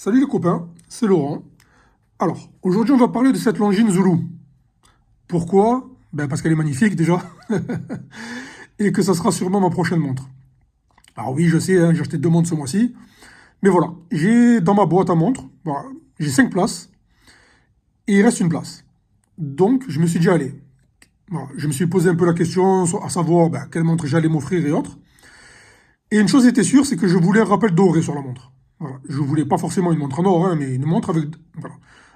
Salut les copains, c'est Laurent. Alors, aujourd'hui on va parler de cette Longines Zulu. Pourquoi? Ben parce qu'elle est magnifique déjà, et que ça sera sûrement ma prochaine montre. Alors oui, je sais, hein, j'ai acheté deux montres ce mois-ci, mais voilà, j'ai dans ma boîte à montres, voilà, j'ai 5 places, et il reste une place. Donc je me suis dit, allez, voilà, je me suis posé un peu la question, à savoir ben, quelle montre j'allais m'offrir et autres. Et une chose était sûre, c'est que je voulais un rappel doré sur la montre. Voilà. Je voulais pas forcément une montre en or, hein, mais une montre avec, voilà,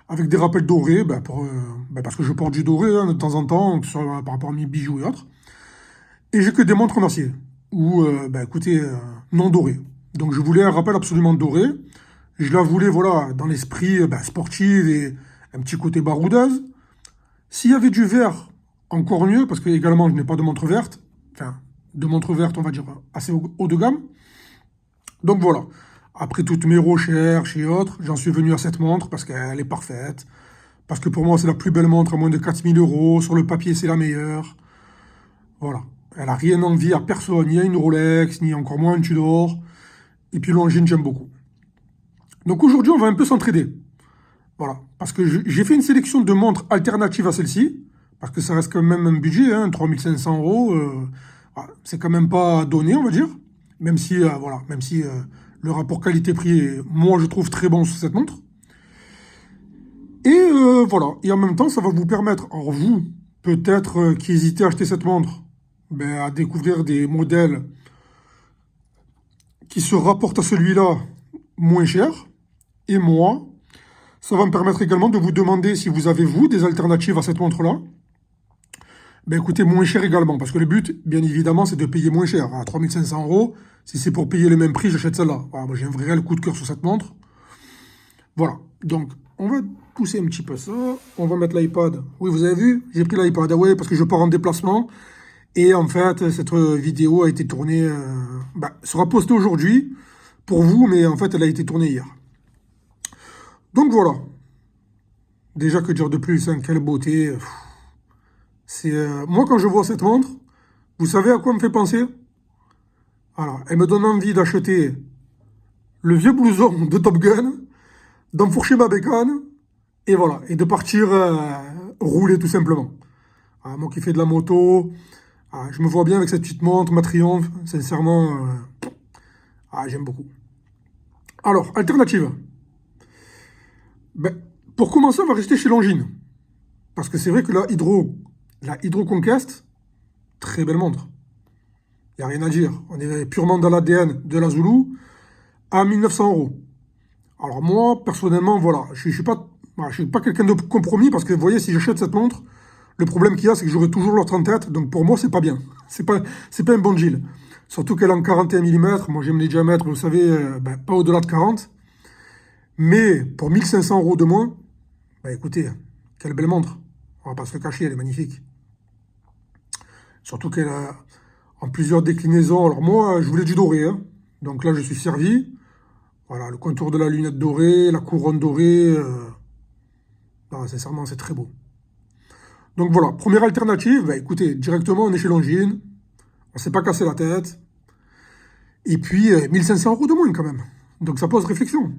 avec des rappels dorés, parce que je porte du doré hein, de temps en temps, par rapport à mes bijoux et autres. Et j'ai que des montres en acier, ou écoutez, non dorées. Donc je voulais un rappel absolument doré. Je la voulais, voilà, dans l'esprit sportif et un petit côté baroudeuse. S'il y avait du vert, encore mieux, parce que également je n'ai pas de montre verte, enfin, de montre verte, on va dire, assez haut de gamme. Donc voilà. Après toutes mes recherches et autres, j'en suis venu à cette montre parce qu'elle est parfaite. Parce que pour moi, c'est la plus belle montre à moins de 4 000 euros. Sur le papier, c'est la meilleure. Voilà. Elle a rien envie à personne, ni à une Rolex, ni encore moins un Tudor. Et puis Longines, j'aime beaucoup. Donc aujourd'hui, on va un peu s'entraider. Voilà. Parce que j'ai fait une sélection de montres alternatives à celle-ci. Parce que ça reste quand même un budget, hein, 3 500 euros. Voilà. C'est quand même pas donné, on va dire. Même si le rapport qualité-prix, moi, je trouve très bon sur cette montre. Et voilà. Et en même temps, ça va vous permettre, alors vous, peut-être qui hésitez à acheter cette montre, à découvrir des modèles qui se rapportent à celui-là moins cher. Et moi, ça va me permettre également de vous demander si vous avez, vous, des alternatives à cette montre-là. Écoutez, moins cher également, parce que le but, bien évidemment, c'est de payer moins cher. À 3 500 euros, si c'est pour payer le même prix, j'achète celle-là. Voilà, moi, j'ai un vrai coup de cœur sur cette montre. Voilà. Donc, on va pousser un petit peu ça. On va mettre l'iPad. Oui, vous avez vu, j'ai pris l'iPad. Ah ouais, parce que je pars en déplacement. Et en fait, cette vidéo a été tournée, sera postée aujourd'hui pour vous, mais en fait, elle a été tournée hier. Donc voilà. Déjà, que dire de plus, hein, quelle beauté. C'est moi, quand je vois cette montre, vous savez à quoi elle me fait penser? Voilà, elle me donne envie d'acheter le vieux blouson de Top Gun, d'enfourcher ma bécane, et voilà, et de partir rouler tout simplement. Ah, moi qui fais de la moto, je me vois bien avec cette petite montre, ma Triumph, sincèrement, j'aime beaucoup. Alors, alternative. Pour commencer, on va rester chez Longines. Parce que c'est vrai que la Hydro Conquest, très belle montre. Il n'y a rien à dire. On est purement dans l'ADN de la Zulu à 1900 euros. Alors moi, personnellement, voilà, je suis pas quelqu'un de compromis parce que vous voyez, si j'achète cette montre, le problème qu'il y a, c'est que j'aurai toujours l'autre en tête. Donc pour moi, c'est pas bien. C'est pas un bon deal. Surtout qu'elle est en 41 mm. Moi, j'aime les diamètres, vous savez, pas au-delà de 40. Mais pour 1500 euros de moins, écoutez, quelle belle montre. On va pas se le cacher, elle est magnifique. Surtout qu'elle a en plusieurs déclinaisons. Alors moi, je voulais du doré, hein. Donc là, je suis servi. Voilà, le contour de la lunette dorée, la couronne dorée. Sincèrement, c'est très beau. Donc voilà, première alternative, écoutez, directement, on est chez Longines. On s'est pas cassé la tête. Et puis, 1500 euros de moins quand même. Donc ça pose réflexion.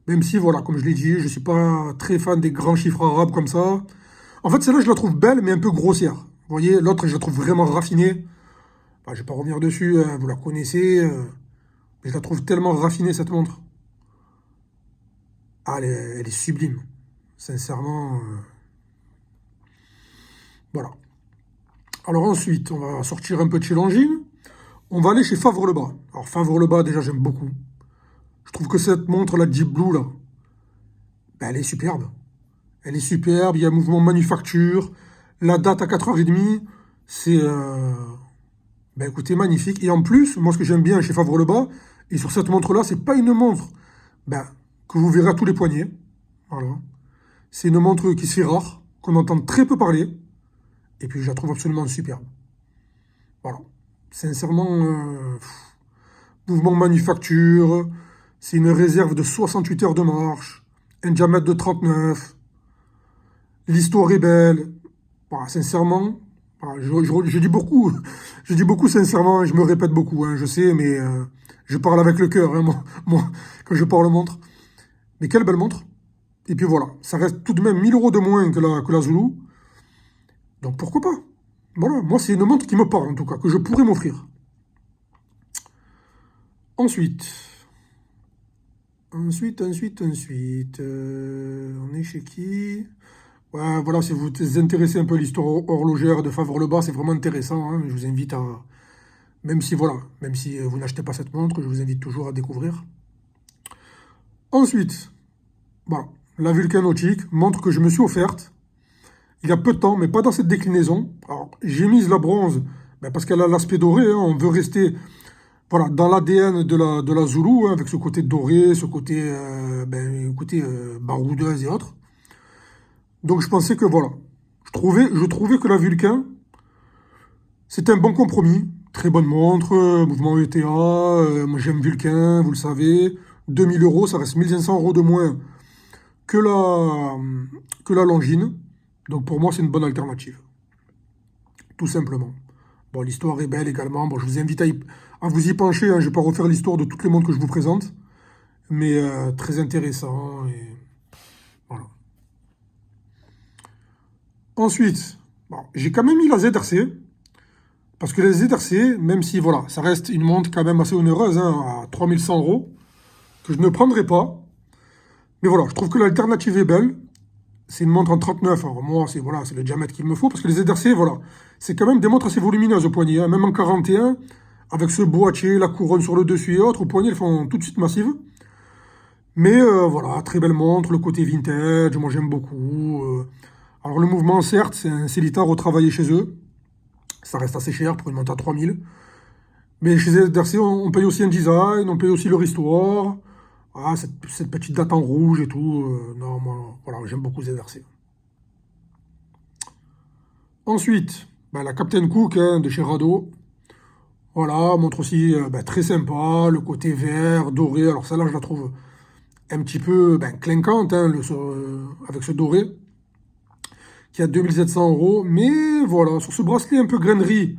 Même si, voilà, comme je l'ai dit, je ne suis pas très fan des grands chiffres arabes comme ça. En fait, celle-là, je la trouve belle, mais un peu grossière. Vous voyez, l'autre, je la trouve vraiment raffinée. Je ne vais pas revenir dessus, hein, vous la connaissez. Mais je la trouve tellement raffinée, cette montre. Elle est sublime. Sincèrement. Voilà. Alors ensuite, on va sortir un peu de chez Longines. On va aller chez Favre-le-Bas. Alors Favre-le-Bas, déjà, j'aime beaucoup. Je trouve que cette montre, la Deep Blue, là, elle est superbe. Elle est superbe, il y a un mouvement manufacture. La date à 4h30, c'est... écoutez, magnifique. Et en plus, moi, ce que j'aime bien chez Favre-le-Bas, et sur cette montre-là, c'est pas une montre que vous verrez à tous les poignets. Voilà. C'est une montre qui se fait rare, qu'on entend très peu parler. Et puis, je la trouve absolument superbe. Voilà. Sincèrement, mouvement manufacture, c'est une réserve de 68 heures de marche, un diamètre de 39. L'histoire est belle. Voilà, sincèrement, voilà, je dis beaucoup, je dis beaucoup sincèrement, je me répète beaucoup, hein, je sais, mais je parle avec le cœur, hein, moi, quand je parle montre. Mais quelle belle montre. Et puis voilà, ça reste tout de même 1000 euros de moins que la Zulu. Donc pourquoi pas? Voilà, moi c'est une montre qui me parle en tout cas, que je pourrais m'offrir. Ensuite, on est chez qui? Ouais, voilà, si vous vous intéressez un peu à l'histoire horlogère de Favre-le-Bas, c'est vraiment intéressant, hein. Je vous invite à, même si voilà, même si vous n'achetez pas cette montre, je vous invite toujours à découvrir. Ensuite, voilà, la Vulcanautique, montre que je me suis offerte il y a peu de temps, mais pas dans cette déclinaison. Alors, j'ai mise la bronze ben, parce qu'elle a l'aspect doré, hein. On veut rester voilà, dans l'ADN de la Zulu, hein, avec ce côté doré, ce côté, côté baroudeuse et autres. Donc je pensais que voilà, je trouvais que la Vulcain, c'était un bon compromis. Très bonne montre, mouvement ETA, moi j'aime Vulcain, vous le savez. 2000 euros, ça reste 1500 euros de moins que la Longines. Donc pour moi, c'est une bonne alternative, tout simplement. Bon, l'histoire est belle également. Bon, je vous invite à vous y pencher, hein. Je ne vais pas refaire l'histoire de toutes les montres que je vous présente, mais très intéressant. Et voilà. Ensuite, bon, j'ai quand même mis la ZRC, parce que la ZRC, même si voilà, ça reste une montre quand même assez onéreuse, hein, à 3100 euros, que je ne prendrai pas. Mais voilà, je trouve que l'alternative est belle. C'est une montre en 39. Alors moi, c'est voilà, c'est le diamètre qu'il me faut, parce que les ZRC, voilà, c'est quand même des montres assez volumineuses au poignet, hein, même en 41, avec ce boîtier, la couronne sur le dessus et autres, au poignet, elles font tout de suite massives. Mais voilà, très belle montre, le côté vintage, moi j'aime beaucoup. Alors le mouvement, certes, c'est un Célita retravaillé chez eux. Ça reste assez cher pour une montre à 3000. Mais chez ZRC, on paye aussi un design, on paye aussi leur histoire. Ah, cette petite date en rouge et tout. Non, moi, voilà, j'aime beaucoup ZRC. Ensuite, ben, la Captain Cook, hein, de chez Rado. Voilà, montre aussi ben, très sympa, le côté vert, doré. Alors celle-là, je la trouve un petit peu ben, clinquante, hein, avec ce doré, qui a 2700 euros. Mais voilà, sur ce bracelet un peu grainerie,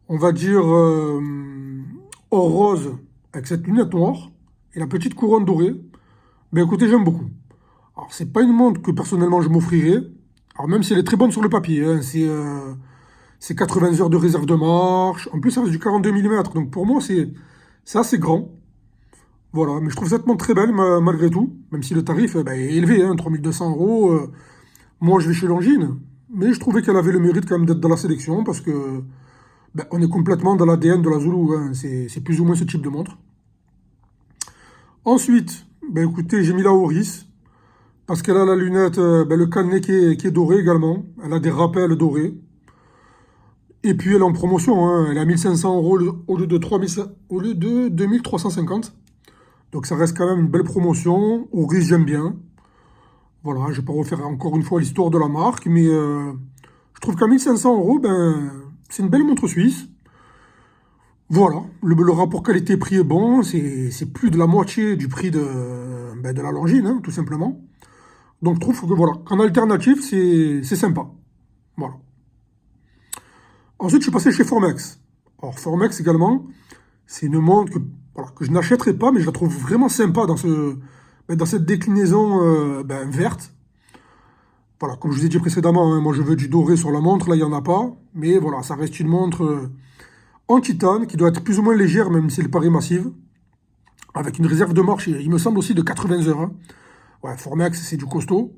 on va dire or rose, avec cette lunette noire, et la petite couronne dorée, ben écoutez, j'aime beaucoup. Alors, c'est pas une montre que personnellement je m'offrirais. Alors, même si elle est très bonne sur le papier, hein, c'est 80 heures de réserve de marche. En plus, ça reste du 42 mm. Donc, pour moi, c'est assez grand. Voilà. Mais je trouve cette montre très belle, malgré tout. Même si le tarif ben, est élevé, hein, 3200 euros. Moi, je vais chez Longines. Mais je trouvais qu'elle avait le mérite quand même d'être dans la sélection parce que ben, on est complètement dans l'ADN de la Zulu, hein. C'est plus ou moins ce type de montre. Ensuite, ben, écoutez, j'ai mis la Oris. Parce qu'elle a la lunette, ben, le cadenet qui est doré également. Elle a des rappels dorés. Et puis elle est en promotion, hein. Elle est à 1500 euros au lieu de 2350. Donc ça reste quand même une belle promotion. Au risque, j'aime bien. Voilà, je ne vais pas refaire encore une fois l'histoire de la marque, mais je trouve qu'à 1500 euros, ben, c'est une belle montre suisse. Voilà, le rapport qualité-prix est bon. C'est plus de la moitié du prix ben, de la Longines, hein, tout simplement. Donc je trouve que voilà, qu'en alternative, c'est sympa. Voilà. Ensuite, je suis passé chez Formex. Alors, Formex également, c'est une montre voilà, que je n'achèterai pas, mais je la trouve vraiment sympa ben, dans cette déclinaison ben, verte. Voilà, comme je vous ai dit précédemment, hein, moi je veux du doré sur la montre, là il n'y en a pas. Mais voilà, ça reste une montre en titane qui doit être plus ou moins légère, même si elle paraît massive. Avec une réserve de marche, il me semble aussi de 80 heures, hein. Ouais, Formex, c'est du costaud.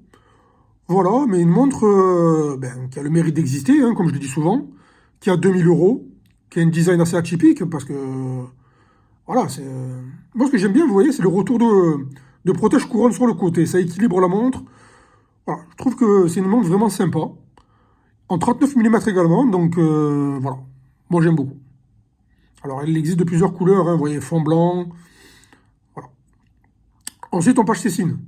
Voilà, mais une montre ben, qui a le mérite d'exister, hein, comme je le dis souvent, qui a 2000 euros, qui a un design assez atypique, parce que, voilà, c'est... moi, ce que j'aime bien, vous voyez, c'est le retour de protège-couronne sur le côté. Ça équilibre la montre. Voilà, je trouve que c'est une montre vraiment sympa. En 39 mm également, donc voilà. Moi, j'aime beaucoup. Alors, elle existe de plusieurs couleurs, hein, vous voyez, fond blanc. Voilà. Ensuite, on passe chez Cine.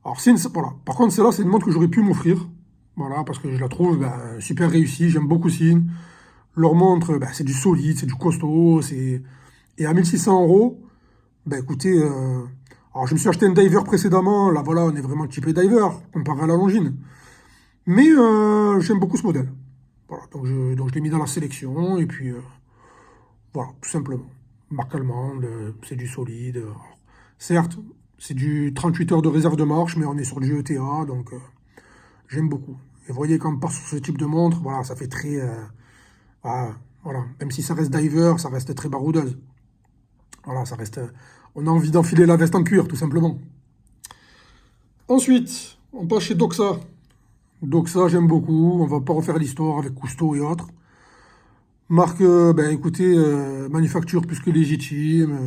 Alors, Cine, voilà. Par contre, celle-là, c'est une montre que j'aurais pu m'offrir. Voilà, parce que je la trouve ben, super réussie. J'aime beaucoup Cine. Leur montre, ben, c'est du solide, c'est du costaud. Et à 1600 euros, ben, écoutez, alors je me suis acheté un diver précédemment. Là, voilà, on est vraiment typé diver, comparé à la Longines. Mais j'aime beaucoup ce modèle. Voilà, donc je l'ai mis dans la sélection. Et puis, voilà, tout simplement. Marque allemande, c'est du solide. Alors, certes, C'est du 38 heures de réserve de marche, mais on est sur du ETA, donc j'aime beaucoup. Et vous voyez, quand on part sur ce type de montre, voilà, ça fait très... voilà. Même si ça reste diver, ça reste très baroudeuse. Voilà, ça reste... on a envie d'enfiler la veste en cuir, tout simplement. Ensuite, on passe chez Doxa. Doxa, j'aime beaucoup. On va pas refaire l'histoire avec Cousteau et autres. Marque, ben écoutez, manufacture plus que légitime.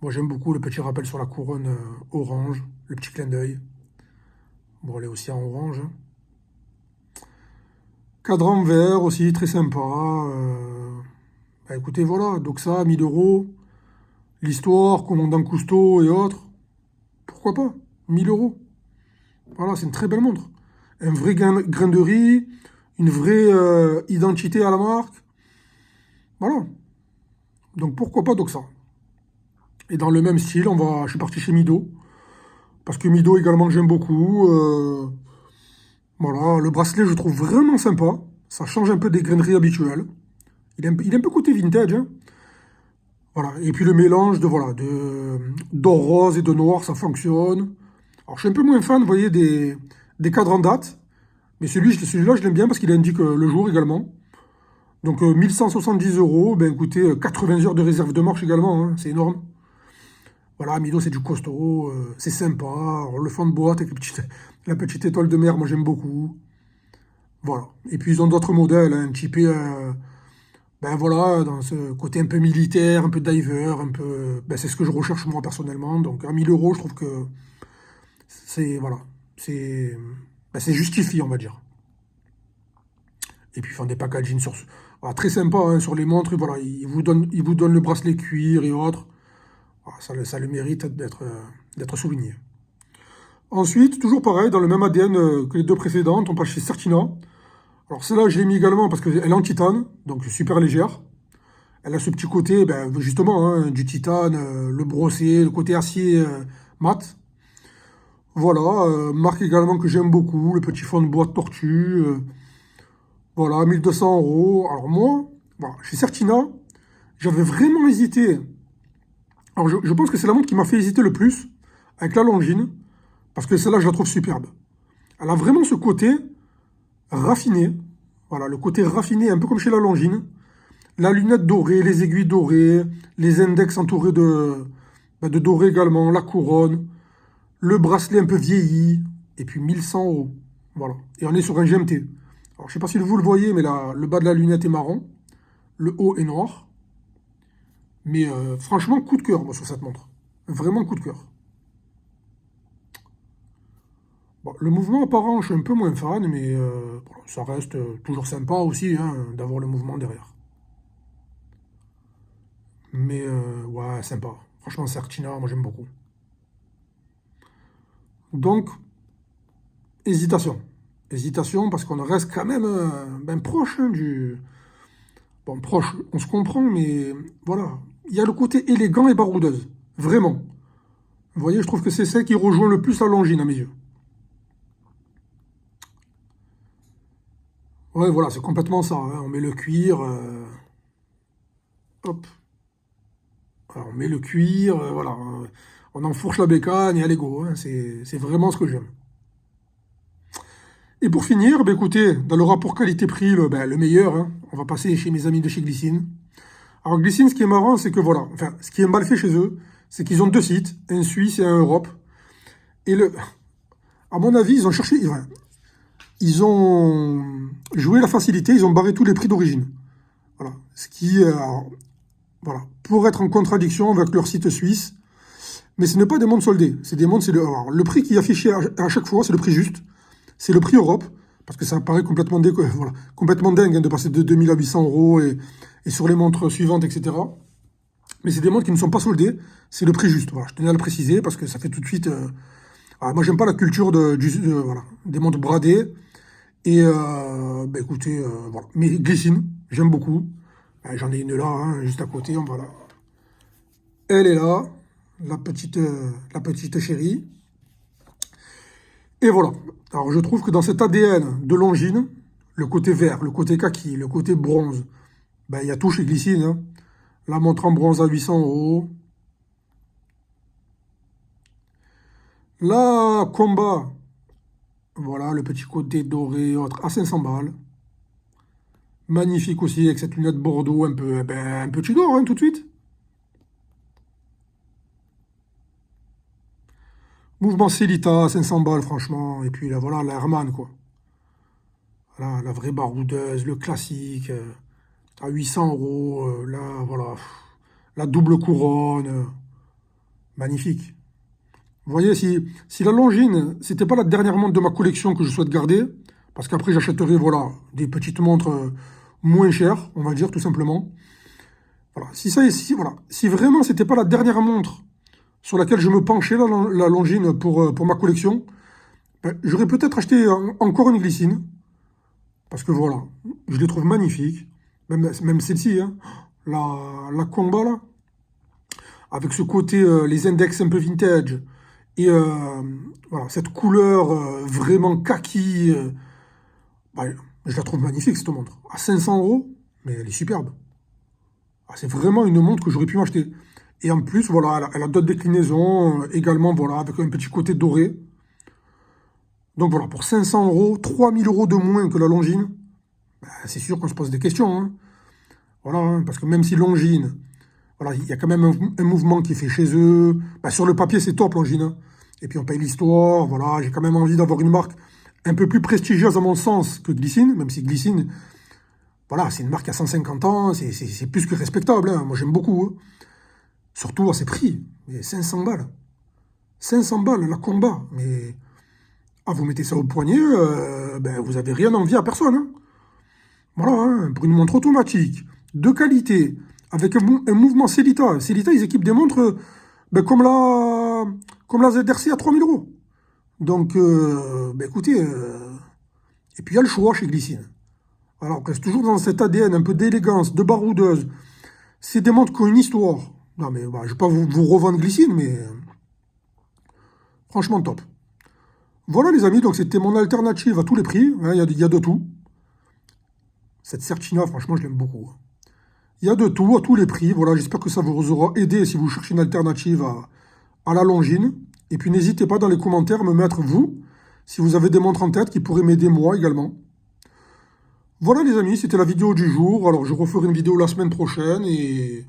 Moi, j'aime beaucoup le petit rappel sur la couronne orange, le petit clin d'œil. Bon, elle est aussi en orange, hein. Cadran vert aussi, très sympa. Ben écoutez, voilà, Doxa, 1000 euros. L'histoire, commandant Cousteau et autres. Pourquoi pas? 1000 euros. Voilà, c'est une très belle montre. Un vrai grain de riz, une vraie identité à la marque. Voilà. Donc pourquoi pas Doxa. Et dans le même style, je suis parti chez Mido. Parce que Mido également j'aime beaucoup. Voilà, le bracelet je trouve vraiment sympa. Ça change un peu des graineries habituelles. Il est un peu côté vintage, hein. Voilà. Et puis le mélange d'or rose et de noir, ça fonctionne. Alors je suis un peu moins fan, vous voyez, des cadres en date. Mais celui-là, je l'aime bien parce qu'il indique le jour également. Donc 1170 euros, ben écoutez, 80 heures de réserve de marche également, hein, c'est énorme. Voilà, Mido c'est du costaud, c'est sympa. Alors, le fond de boîte avec la petite étoile de mer, moi j'aime beaucoup. Voilà. Et puis ils ont d'autres modèles, hein, typés, ben voilà, dans ce côté un peu militaire, un peu diver, un peu. Ben, c'est ce que je recherche moi personnellement. Donc à 1000 euros, je trouve que c'est. Voilà. C'est justifié, on va dire. Et puis ils font des packaging voilà, très sympa, hein, sur les montres. Voilà, ils vous donnent le bracelet cuir et autres. Voilà, ça le mérite d'être souligné. Ensuite, toujours pareil, dans le même ADN que les deux précédentes, on passe chez Certina. Alors celle-là, je l'ai mis également parce qu'elle est en titane, donc super légère. Elle a ce petit côté, ben, justement, hein, du titane, le brossé, le côté acier mat. Voilà, marque également que j'aime beaucoup, le petit fond de bois de tortue. Voilà, 1200 euros. Alors moi, voilà, chez Certina, j'avais vraiment hésité. Alors je pense que c'est la montre qui m'a fait hésiter le plus avec la Longines, parce que celle-là, je la trouve superbe. Elle a vraiment ce côté raffiné. Voilà, le côté raffiné, un peu comme chez la Longines. La lunette dorée, les aiguilles dorées, les index entourés de doré également, la couronne, le bracelet un peu vieilli, et puis 1100 euros. Voilà. Et on est sur un GMT. Alors, je sais pas si vous le voyez, mais là, le bas de la lunette est marron, le haut est noir. Mais franchement, coup de cœur, moi, sur cette montre. Vraiment coup de cœur. Bon, le mouvement apparent, je suis un peu moins fan, mais bon, ça reste toujours sympa aussi, hein, d'avoir le mouvement derrière. Mais ouais, sympa. Franchement, Certina, moi j'aime beaucoup. Donc, hésitation. Hésitation parce qu'on reste quand même ben, proche, hein, du... Bon, proche, on se comprend, mais voilà. Il y a le côté élégant et baroudeuse. Vraiment. Vous voyez, je trouve que c'est celle qui rejoint le plus la Longines à mes yeux. Ouais, voilà, c'est complètement ça, hein. On met le cuir, hop, alors, on met le cuir, voilà, on enfourche la bécane et allez go, hein. C'est vraiment ce que j'aime. Et pour finir, ben écoutez, dans le rapport qualité-prix, le meilleur, hein, on va passer chez mes amis de chez Glycine. Alors Glycine, ce qui est marrant, c'est que voilà, enfin, ce qui est mal fait chez eux, c'est qu'ils ont deux sites, un Suisse et un Europe. Et à mon avis, ils ont cherché, enfin, ils ont joué la facilité, ils ont barré tous les prix d'origine. Voilà, ce qui, voilà, pour être en contradiction avec leur site suisse. Mais ce n'est pas des montres soldées, c'est des montres, alors, le prix qui est affiché à chaque fois, c'est le prix juste. C'est le prix Europe, parce que ça paraît complètement, voilà, complètement dingue, hein, de passer de 2000 à 800 euros et sur les montres suivantes, etc. Mais c'est des montres qui ne sont pas soldées, c'est le prix juste. Voilà, je tenais à le préciser parce que ça fait tout de suite. Moi, j'aime pas la culture voilà, des montres bradées. Et ben, écoutez, voilà. Mais Glycine, j'aime beaucoup. J'en ai une là, hein, juste à côté. Voilà. Elle est là, la petite chérie. Et voilà. Alors je trouve que dans cet ADN de Longines, le côté vert, le côté kaki, le côté bronze, ben, il y a tout chez Glycine, hein. La montre en bronze à 800 euros. La Combat, voilà, le petit côté doré, autre, à 500 balles. Magnifique aussi, avec cette lunette Bordeaux, un peu, ben, un peu Tudor, hein, tout de suite. Mouvement Celita, 500 balles, franchement. Et puis là, voilà, la Herman, quoi. Voilà, la vraie baroudeuse, le classique. À 800 euros, là, voilà. La double couronne. Magnifique. Vous voyez, si la Longines, c'était pas la dernière montre de ma collection que je souhaite garder, parce qu'après j'achèterai, voilà, des petites montres moins chères, on va dire, tout simplement. Voilà. Voilà. Si vraiment c'était pas la dernière montre sur laquelle je me penchais, la Longines, pour ma collection, ben, j'aurais peut-être acheté encore une glycine, parce que voilà, je les trouve magnifiques, même celle-ci, hein, la Combat, là, avec ce côté, les index un peu vintage, et voilà, cette couleur vraiment kaki, bah, je la trouve magnifique cette montre. À 500 euros, mais elle est superbe. Ah, c'est vraiment une montre que j'aurais pu m'acheter. Et en plus, voilà, elle a d'autres déclinaisons, également, voilà, avec un petit côté doré. Donc voilà, pour 500 euros, 3000 euros de moins que la Longines, bah, c'est sûr qu'on se pose des questions, hein. Voilà, hein, parce que même si Longines, voilà, il y a quand même un mouvement qui est fait chez eux. Bah, sur le papier, c'est top, Longines, hein. Et puis on paye l'histoire, voilà, j'ai quand même envie d'avoir une marque un peu plus prestigieuse à mon sens que Glycine, même si Glycine, voilà, c'est une marque à 150 ans, c'est plus que respectable, hein. Moi j'aime beaucoup, hein. Surtout à ces prix, mais 500 balles. 500 balles, la Combat, mais ah, vous mettez ça au poignet, ben, vous avez rien envie à personne, hein. Voilà, hein, pour une montre automatique, de qualité, avec un mouvement Celita. Celita, ils équipent des montres ben, comme la ZRC à 3000 euros. Donc, ben, écoutez, et puis il y a le choix chez Glycine. Alors, on reste toujours dans cet ADN un peu d'élégance, de baroudeuse. C'est des montres qui ont une histoire. Non, mais bah, je ne vais pas vous revendre Glycine, mais franchement top. Voilà les amis, donc c'était mon alternative à tous les prix, hein, il y a de tout. Cette Certina, franchement, je l'aime beaucoup. Il y a de tout, à tous les prix. Voilà, j'espère que ça vous aura aidé si vous cherchez une alternative à la Longines. Et puis n'hésitez pas dans les commentaires à me mettre, vous, si vous avez des montres en tête qui pourraient m'aider moi également. Voilà les amis, c'était la vidéo du jour. Alors je referai une vidéo la semaine prochaine et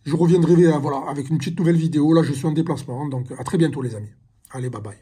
je reviendrai voilà, avec une petite nouvelle vidéo. Là, je suis en déplacement, donc à très bientôt les amis. Allez, bye bye.